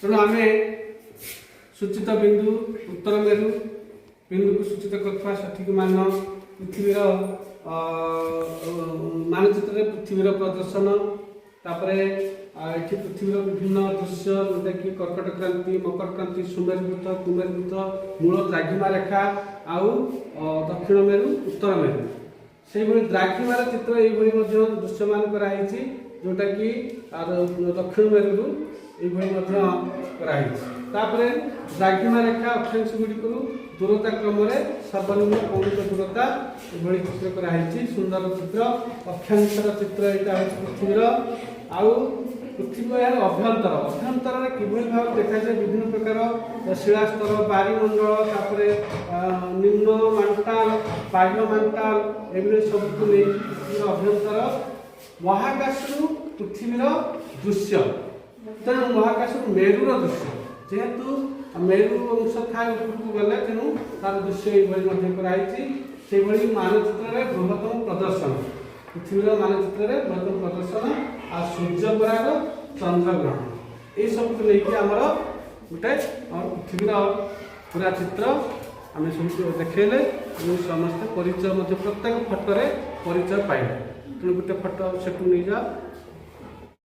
तेणु आम सूचित बिंदु उत्तर मेरु बिंदु को सूचित कर सठिक मान पृथ्वीर मानचित्र पृथ्वीर प्रदर्शन तापर ये पृथ्वीर विभिन्न दृश्य जोटा कि कर्कट क्रांति मकर क्रांति सुमेरुवृत्त कुमेरुवृत्त मूल द्राघिमा रेखा आउ दक्षिण मेरु उत्तर मेरु से द्राघिमार चित्र ये दृश्यमान कराई जोटा कि दक्षिण मेरु ये द्राघिमा रेखा अक्षांश गुड़िक दूरता क्रम सर्वनिम्न कौणिक दूरता ये चित्र कराई सुंदर चित्र अक्षांशर चित्र यहाँ पृथ्वीर आउ पृथ्वी यार अभ्यंतर अभ्यंतर किभली भाव देखा जाए विभिन्न प्रकार शिलास्तर बारिमंडल निम्न मांटाल बाह्य मांटाल एभली सबको नहीं पृथ्वीर अभ्यंतर महाकाश पृथ्वीर दृश्य तेणु महाकाश मेरुर दृश्य जेहेतु मेरु अंश था गले तेणु तार दृश्य ये कराई से मानचित्र बृहत्तम प्रदर्शन पृथ्वीर मानचित्र बृहत्तम प्रदर्शन आ सूर्यपराग चंद्रग्रहण ये सब को लेकिन आमर गोटे पृथ्वीर पूरा चित्र आम सब देखले समस्ते परिचय प्रत्येक फटोरे परिचय पाइले तेणु गोटे फटो से नहीं जा